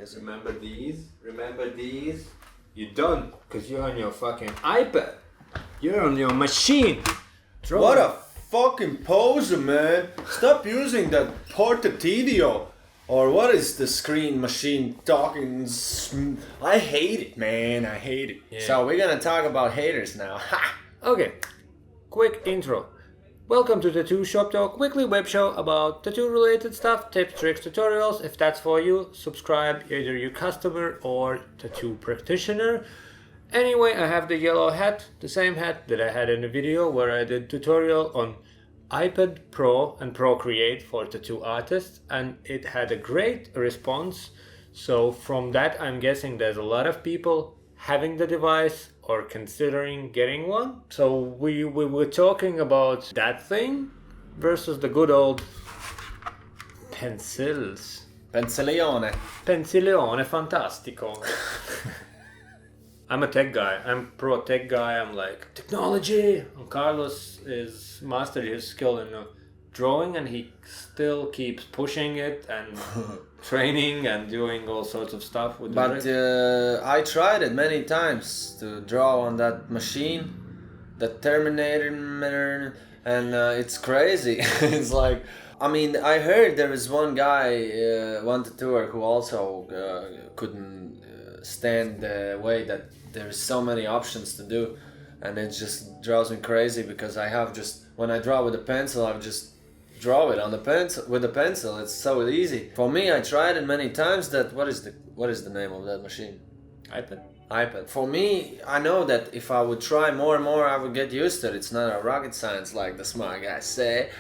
Because remember these? Remember these? You don't, because you're on your fucking iPad. You're on your machine. What a fucking poser, man. Stop using that portativio. Or what is the screen machine talking? I hate it, man. I hate it. Yeah. So we're gonna talk about haters now. Ha! Okay, quick intro. Welcome to Tattoo Shop Talk, weekly web show about tattoo related stuff, tips, tricks, tutorials. If that's for you, subscribe, either you customer or tattoo practitioner. Anyway, I have the yellow hat, the same hat that I had in the video where I did tutorial on iPad Pro and Procreate for tattoo artists, and it had a great response. So from that I'm guessing there's a lot of people having the device or considering getting one. So we were talking about that thing versus the good old pencils. Pensilione. Pensilione fantastico. I'm a tech guy. I'm pro tech guy. I'm like technology. And Carlos is mastered his skill in drawing, and he still keeps pushing it and training and doing all sorts of stuff with But I tried it many times to draw on that machine, the Terminator, and it's crazy. It's like, I mean, I heard there was one guy, one tattooer who also couldn't stand the way that there's so many options to do, and it just drives me crazy because I have just, when I draw with a pencil, I just draw it on the pencil with a pencil. It's so easy for me. I tried it many times. That what is the name of that machine? iPad. For me, I know that if I would try more and more, I would get used to it. It's not a rocket science like the smart guys say.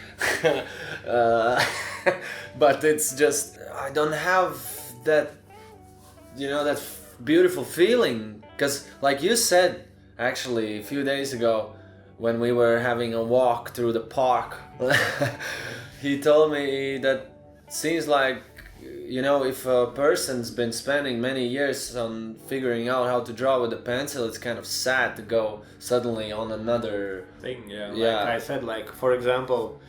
But it's just, I don't have that, that beautiful feeling. Because like you said, actually, a few days ago, when we were having a walk through the park, he told me that seems like, if a person's been spending many years on figuring out how to draw with a pencil, it's kind of sad to go suddenly on another thing. Yeah. Yeah. Like I said, like for example,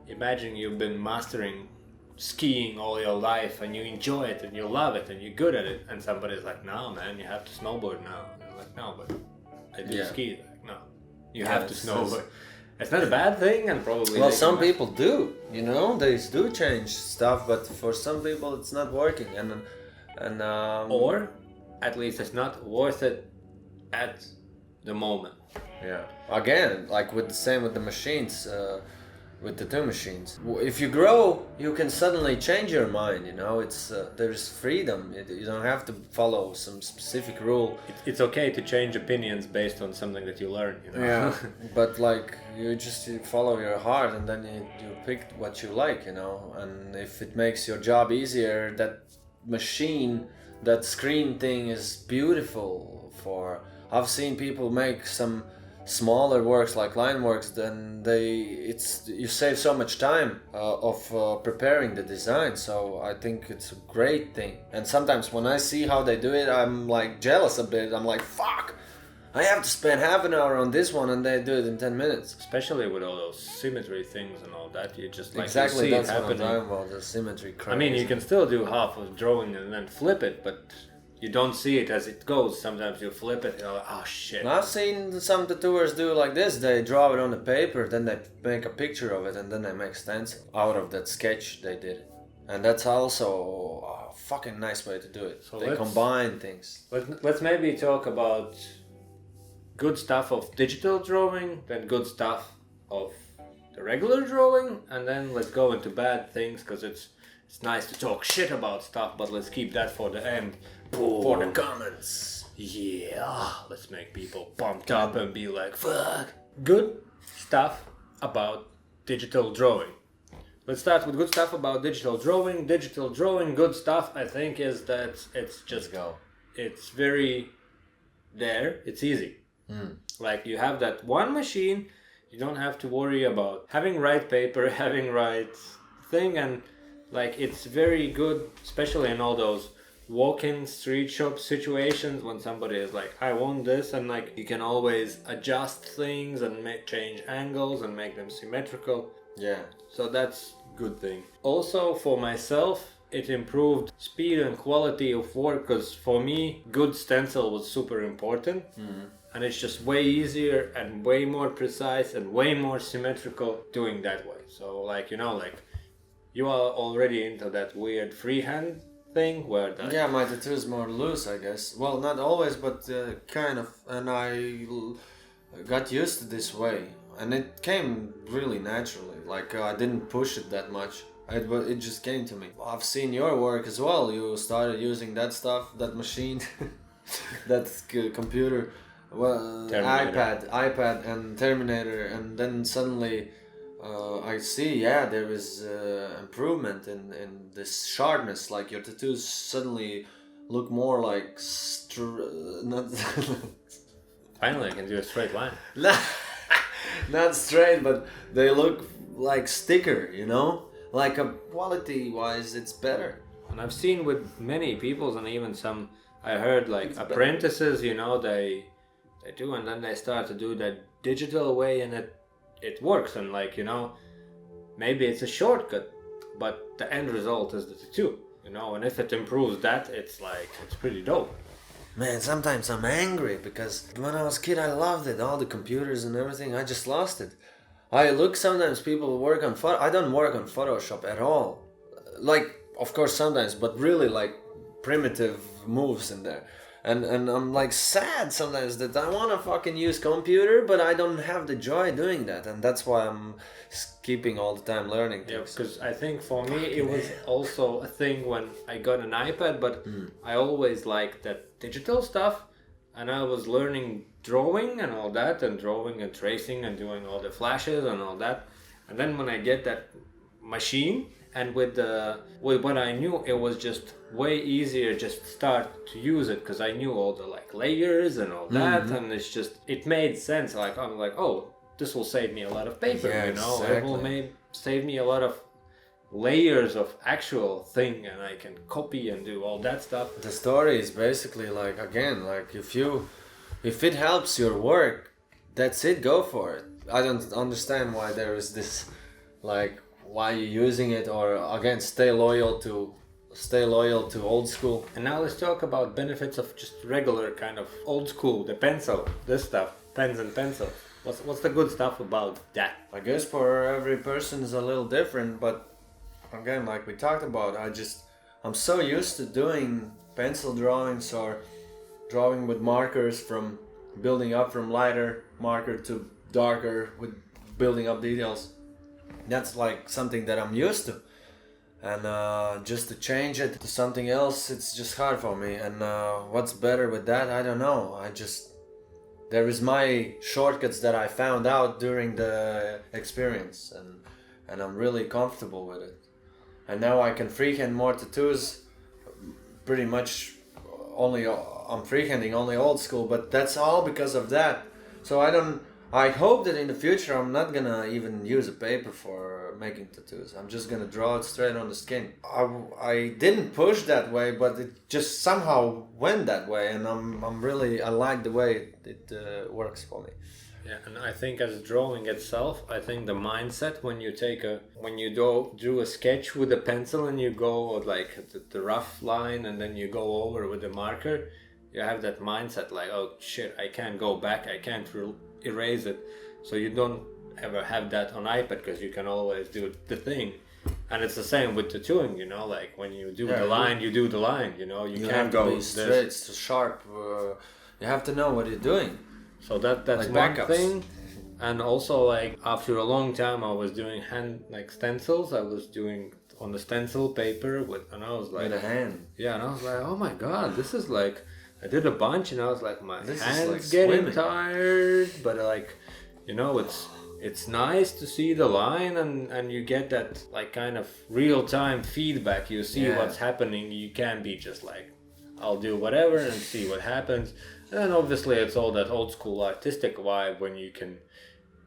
imagine you've been mastering skiing all your life and you enjoy it and you love it and you're good at it, and somebody's like, no man, you have to snowboard now. And you're like, no, but I do ski. Like, no, you have to snowboard. It's not a bad thing, and probably well, some people do, they do change stuff, but for some people it's not working, and or at least it's not worth it at the moment. Yeah, again, like with the machines, with the tattoo machines, if you grow, you can suddenly change your mind. It's there's freedom. You don't have to follow some specific rule. It's okay to change opinions based on something that you learn. Yeah, but like you follow your heart, and then you pick what you like. And if it makes your job easier, that machine, that screen thing is beautiful. I've seen people make some smaller works like line works, then you save so much time of preparing the design. So I think it's a great thing, and sometimes when I see how they do it, I'm like jealous a bit. I'm like, fuck, I have to spend half an hour on this one and they do it in 10 minutes. Especially with all those symmetry things and all that, you just like exactly, you see that's it happening. what I'm talking about, the symmetry craze. I mean, you can still do half of drawing and then flip it, but you don't see it as it goes. Sometimes you flip it, you're like, oh shit. I've seen some tattooers do like this. They draw it on the paper, then they make a picture of it, and then they make stencil out of that sketch they did. And that's also a fucking nice way to do it. So they combine things. Let's maybe talk about good stuff of digital drawing, then good stuff of the regular drawing, and then let's go into bad things, because it's nice to talk shit about stuff, but let's keep that for the end. For the comments. Yeah, let's make people pumped up and be like, fuck. Good stuff about digital drawing. Let's start with good stuff about digital drawing. Digital drawing, good stuff, I think, is that it's just it's very there, it's easy. Like you have that one machine, you don't have to worry about having right paper, having right thing, and like it's very good, especially in all those walk-in street shop situations when somebody is like, I want this, and like you can always adjust things and change angles and make them symmetrical. Yeah. So that's good thing. Also for myself, it improved speed and quality of work, because for me, good stencil was super important. And it's just way easier and way more precise and way more symmetrical doing that way. So like, you know, like you are already into that weird freehand thing where the... Yeah, my tattoo is more loose, I guess. Well, not always, but kind of. And I got used to this way. And it came really naturally. Like, I didn't push it that much. It just came to me. I've seen your work as well. You started using that stuff, that machine, that computer, well, iPad and Terminator. And then suddenly I see, yeah, there is improvement in this sharpness. Like your tattoos suddenly look more like... not Finally, I can do a straight line. Not straight, but they look like sticker, you know? Like quality-wise, it's better. And I've seen with many people, and even some, I heard like it's apprentices, you know, they do, and then they start to do that digital way, and it works. And like, you know, maybe it's a shortcut, but the end result is the tattoo, you know. And if it improves that, it's like, it's pretty dope. Man, sometimes I'm angry because when I was a kid, I loved it. All the computers and everything, I just lost it. I look, sometimes people work on I don't work on Photoshop at all. Like, of course, sometimes, but really like primitive moves in there. And I'm like sad sometimes that I want to fucking use computer, but I don't have the joy doing that. And that's why I'm keeping all the time learning things. Yeah, because I think for me it was also a thing when I got an iPad, but I always liked that digital stuff. And I was learning drawing and all that, and drawing and tracing and doing all the flashes and all that. And then when I get that machine, and with what I knew, it was just way easier just start to use it, because I knew all the like layers and all that, and it made sense. Like I'm like, oh, this will save me a lot of paper, yeah, you know. Exactly. It will save me a lot of layers of actual thing, and I can copy and do all that stuff. The story is basically like, again, like if it helps your work, that's it, go for it. I don't understand why there is this like why you're using it, or again stay loyal to old school. And now let's talk about benefits of just regular kind of old school, the pencil, this stuff, pens and pencils. What's the good stuff about that? I guess for every person is a little different, but again, like we talked about, I'm so used to doing pencil drawings or drawing with markers, from building up from lighter marker to darker with building up details. That's like something that I'm used to, and just to change it to something else, it's just hard for me. And what's better with that, I don't know. There is my shortcuts that I found out during the experience, and I'm really comfortable with it. And now I can freehand more tattoos, pretty much I'm freehanding only old school, but that's all because of that. So I hope that in the future I'm not gonna even use a paper for making tattoos. I'm just gonna draw it straight on the skin. I didn't push that way, but it just somehow went that way, and I like the way it works for me. Yeah, and I think as drawing itself, I think the mindset when you do a sketch with a pencil and you go like the rough line, and then you go over with the marker, you have that mindset like, oh shit, I can't go back, I can't erase it. So you don't ever have that on iPad, because you can always do the thing. And it's the same with tattooing, you know, like when you do the line, you do the line, you know, you can't go be straight, sharp. You have to know what you're doing. So that's like one backups. thing. And also, like, after a long time I was doing hand like stencils. I was doing on the stencil paper and I was like, with a hand. Yeah, and I was like, oh my god, this is like, I did a bunch and I was like, my this hands like getting swimming. tired, but like, you know, it's nice to see the line, and you get that like kind of real-time feedback. You see what's happening. You can't be just like, I'll do whatever and see what happens. And then obviously it's all that old school artistic vibe when you can,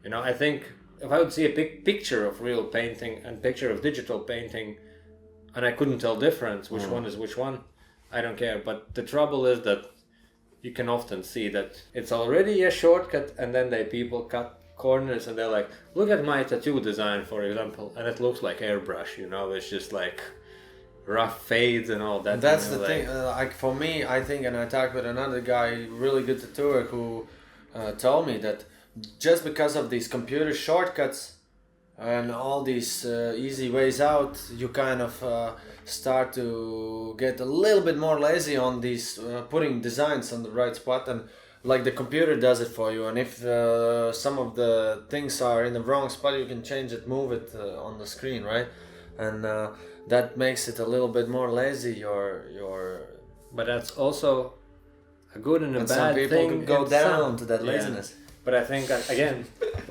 you know, I think if I would see a picture of real painting and picture of digital painting, and I couldn't tell difference which one is which one, I don't care. But the trouble is that you can often see that it's already a shortcut, and then people cut corners and they're like, look at my tattoo design, for example, and it looks like airbrush, you know, it's just like rough fades and all that. That's you know, the thing. Like for me, I think, and I talked with another guy, really good tattooer, who told me that just because of these computer shortcuts and all these easy ways out, you kind of start to get a little bit more lazy on these putting designs on the right spot, and like the computer does it for you. And if some of the things are in the wrong spot, you can change it, move it on the screen, right? And that makes it a little bit more lazy. Your But that's also a good and a and bad some people thing. could go in down some- to that yeah. laziness. But I think again,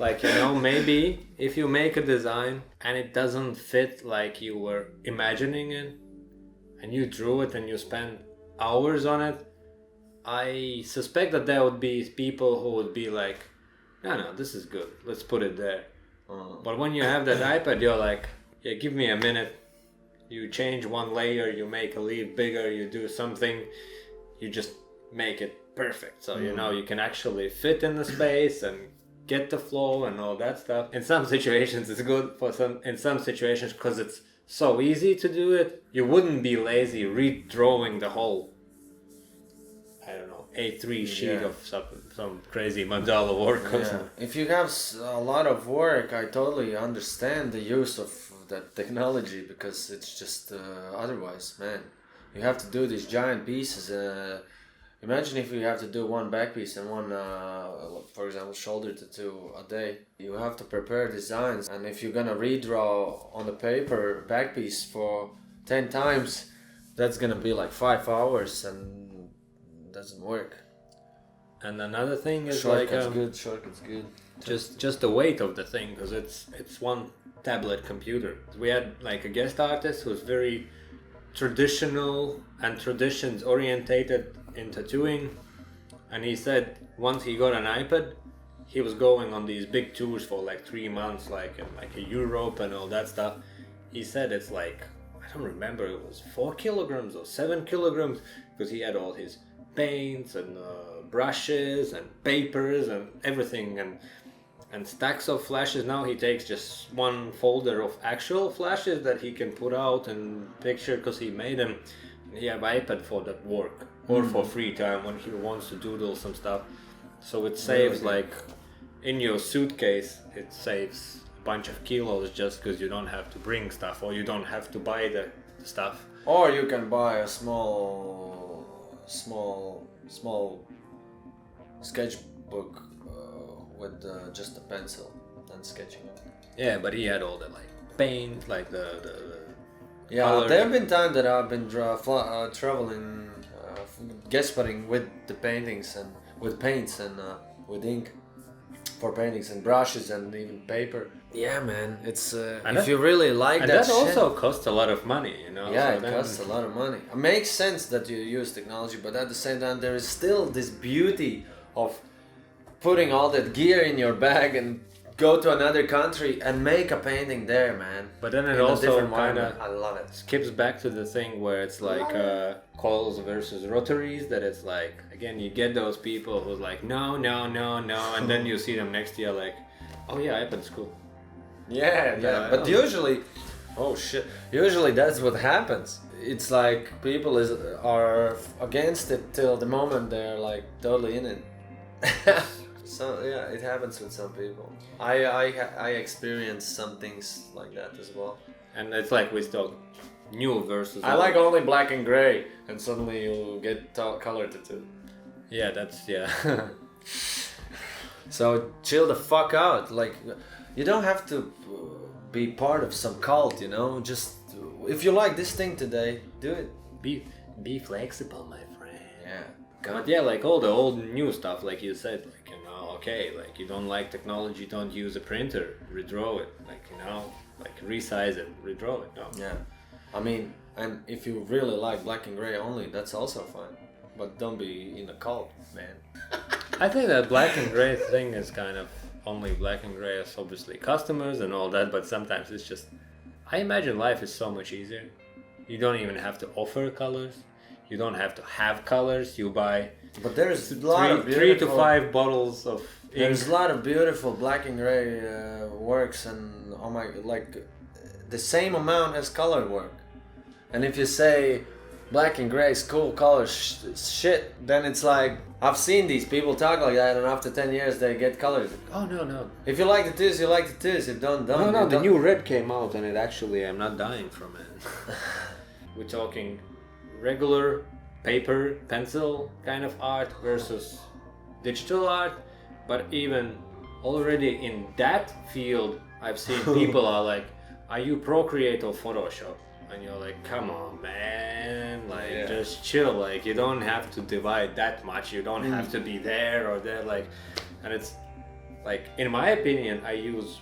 like you know, maybe if you make a design and it doesn't fit like you were imagining it, and you drew it and you spent hours on it, I suspect that there would be people who would be like, no, this is good. Let's put it there. But when you have that iPad, you're like, yeah, give me a minute. You change one layer, you make a leaf bigger, you do something, you just make it perfect. So you know you can actually fit in the space and get the flow and all that stuff. In some situations it's good, in some situations because it's so easy to do it, you wouldn't be lazy redrawing the whole, I don't know, A3 sheet of some crazy mandala work or something. If you have a lot of work, I totally understand the use of that technology, because it's just otherwise, man, you have to do these giant pieces. Imagine if you have to do one back piece and one, for example, shoulder tattoo a day. You have to prepare designs, and if you're gonna redraw on the paper back piece for 10 times, that's gonna be like 5 hours, and doesn't work. And another thing is Shortcuts like good. Shortcuts good. just the weight of the thing, because it's one tablet computer. We had like a guest artist who's very traditional and traditions orientated in tattooing, and he said once he got an iPad, he was going on these big tours for like 3 months, like in Europe and all that stuff. He said it's like, I don't remember, it was 4 kilograms or 7 kilograms, because he had all his paints and brushes and papers and everything, and stacks of flashes. Now he takes just one folder of actual flashes that he can put out and picture, because he made them. He have iPad for that work, or for free time when he wants to doodle some stuff. So it saves like in your suitcase, it saves a bunch of kilos just because you don't have to bring stuff, or you don't have to buy the stuff. Or you can buy a small sketchbook with just a pencil and sketching. Yeah, but he had all the like paint, like the Yeah, colors. there have been times that I've been traveling, guest spotting with the paintings and with paints and with ink for paintings and brushes and even paper. Yeah, man, it's if you really like and that that shit, also costs a lot of money, you know. yeah, so it then- costs a lot of money. It makes sense that you use technology, but at the same time, there is still this beauty of putting all that gear in your bag and go to another country and make a painting there, man. But then it In a also different kind environment. of I love it. skips back to the thing where it's like coils versus rotaries, that it's like, again, you get those people who's like, no, and then you see them next year like, oh yeah, iPad's cool. Yeah, but usually, oh shit, usually that's what happens. It's like people are against it till the moment they're like totally in it. So yeah, it happens with some people. I experienced some things like that as well. And it's like we still new versus I old. like only black and gray, and suddenly you get color tattoo. Yeah, that's, yeah. So chill the fuck out. Like, you don't have to be part of some cult, you know. Just if you like this thing today, do it. Be flexible, my friend. Yeah. But yeah, like all the old new stuff, like you said, like, you know, okay, like you don't like technology, don't use a printer, redraw it, like, you know, like resize it, redraw it, no. Yeah. I mean, and if you really like black and gray only, that's also fine. But don't be in a cult, man. I think that black and gray thing is kind of only black and gray as obviously customers and all that, but sometimes it's just, I imagine life is so much easier. You don't even have to offer colors. You don't have to have colors. You buy But there's a lot of 3 to 5 bottles of ink. There's a lot of beautiful black and gray works, and oh my, like the same amount as color work. And if you say black and gray is cool color shit, then it's like, I've seen these people talk like that, and after 10 years they get colors. Oh, no. If you like the tattoos, you like the tattoos. If don't. No, the new red came out, and it actually, I'm not dying from it. We're talking regular paper, pencil kind of art versus digital art. But even already in that field, I've seen people are like, are you Procreate or Photoshop? And you're like, come on, man, like, just chill, like, you don't have to divide that much, you don't have to be there or there, like, and it's, like, in my opinion, I use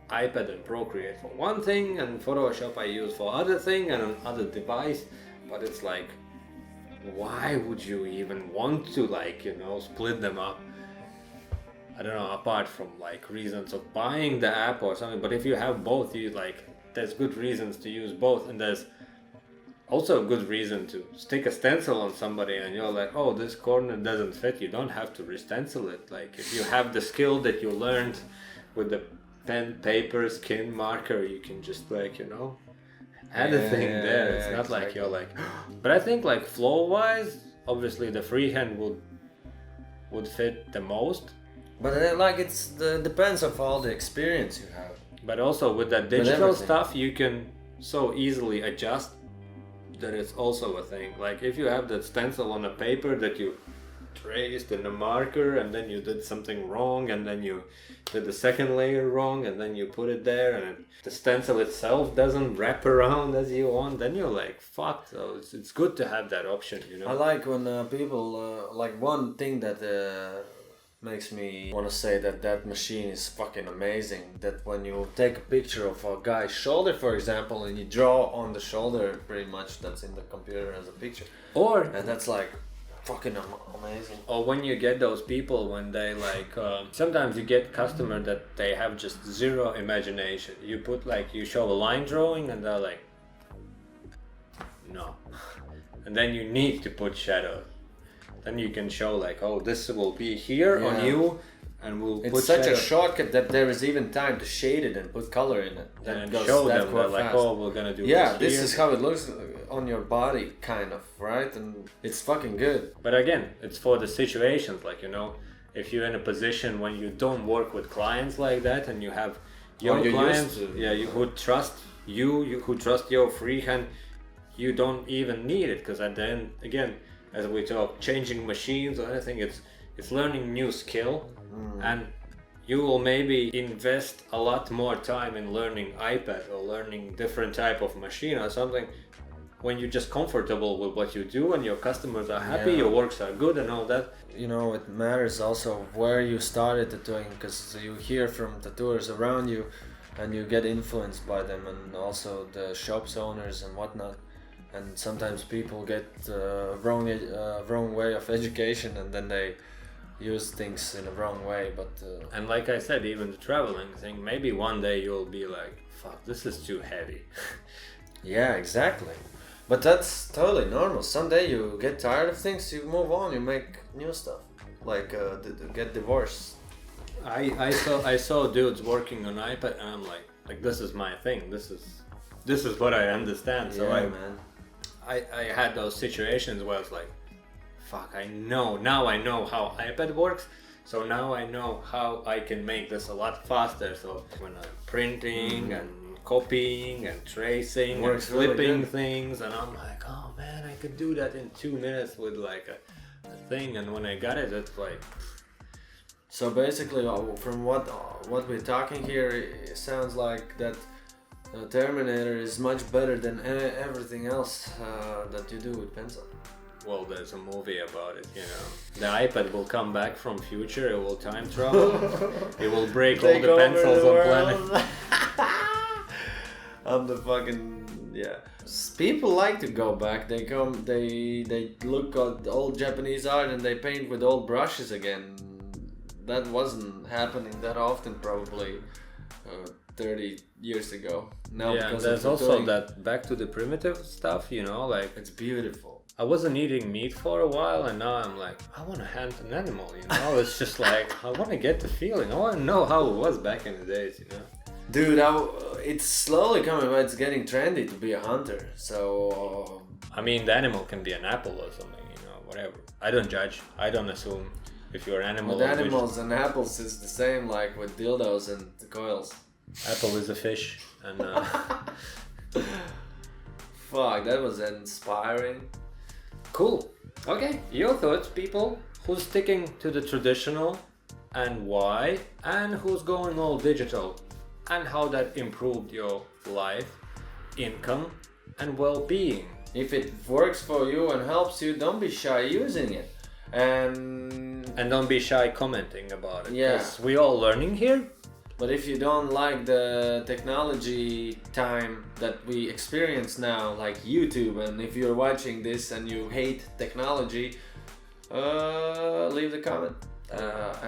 iPad and Procreate for one thing, and Photoshop I use for other thing, and another device, but it's like, why would you even want to, like, you know, split them up? I don't know, apart from, like, reasons of buying the app or something, but if you have both, you, like, there's good reasons to use both, and there's also a good reason to stick a stencil on somebody and you're like, oh, this corner doesn't fit, you don't have to re-stencil it. Like, if you have the skill that you learned with the pen, paper, skin, marker, you can just, like, you know, add a thing there. It's not exactly like you're like, but I think, like, flow wise, obviously the freehand would fit the most. But then, like, it's depends of all the experience you have. But also with that digital stuff, you can so easily adjust that it's also a thing. Like, if you have that stencil on a paper that you traced in a marker and then you did something wrong and then you did the second layer wrong and then you put it there and the stencil itself doesn't wrap around as you want, then you're like, fuck. So it's good to have that option, you know. I like when people, like, one thing that makes me want to say that machine is fucking amazing, that when you take a picture of a guy's shoulder, for example, and you draw on the shoulder pretty much that's in the computer as a picture, and that's like fucking amazing. Or when you get those people when they like sometimes you get customer that they have just zero imagination. You put, like, you show a line drawing and they're like, no. And then you need to put shadow. Then you can show, like, oh, this will be here on you, and we'll put It's such shadow. a shortcut that there is even time to shade it and put color in it. And show them that, like, oh, we're gonna do this here. is how it looks on your body, kind of, right? And it's fucking good. But again, it's for the situations, like, you know, if you're in a position when you don't work with clients like that and you have your clients, who trust you who trust your freehand, you don't even need it, because at the end, again, as we talk, changing machines or anything, it's learning new skill, and you will maybe invest a lot more time in learning iPad or learning different type of machine or something when you're just comfortable with what you do and your customers are happy, your works are good and all that. You know, it matters also where you started tattooing, because you hear from tattooers around you and you get influenced by them, and also the shops owners and whatnot. And sometimes people get wrong way of education, and then they use things in a wrong way. But and like I said, even the traveling thing, maybe one day you'll be like, fuck, this is too heavy. Yeah, exactly. But that's totally normal. Someday you get tired of things, you move on, you make new stuff. Like get divorced. I saw dudes working on iPad, and I'm like this is my thing. This is what I understand. So I had those situations where I was like, fuck, now I know how iPad works, so now I know how I can make this a lot faster. So when I'm printing and copying and tracing and flipping things, and I'm like, oh man, I could do that in 2 minutes with like a thing, and when I got it, it's like... So basically, from what we're talking here, it sounds like that Terminator is much better than everything else that you do with pencil. Well, there's a movie about it, you know. The iPad will come back from future, it will time travel, it will break all the pencils on planet. I'm the fucking, People like to go back, they look at old Japanese art and they paint with old brushes again. That wasn't happening that often probably 30 years ago. Now, yeah, there's also that back to the primitive stuff, you know, like... It's beautiful. I wasn't eating meat for a while, and now I'm like, I want to hunt an animal, you know? It's just like, I want to get the feeling. I want to know how it was back in the days, you know? Dude, it's slowly coming, but it's getting trendy to be a hunter. So I mean, the animal can be an apple or something, you know, whatever. I don't judge. I don't assume if you're an animal. with animals and apples, it's the same like with dildos and coils. Apple is a fish, and Fuck, that was inspiring. cool. Okay, your thoughts, people. Who's sticking to the traditional, and why, and who's going all digital, and how that improved your life, income, and well-being. If it works for you and helps you, don't be shy using it. And don't be shy commenting about it. Yeah. 'Cause we all learning here. But if you don't like the technology time that we experience now, like YouTube, and if you're watching this and you hate technology, leave the comment.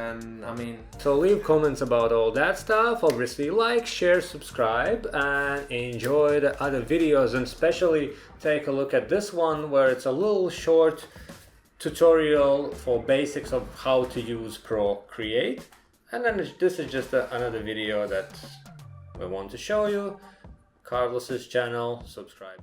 And I mean, So leave comments about all that stuff. Obviously, like, share, subscribe, and enjoy the other videos. And especially take a look at this one where it's a little short tutorial for basics of how to use Procreate. And then this is just another video that we want to show you. Carlos's channel, subscribe.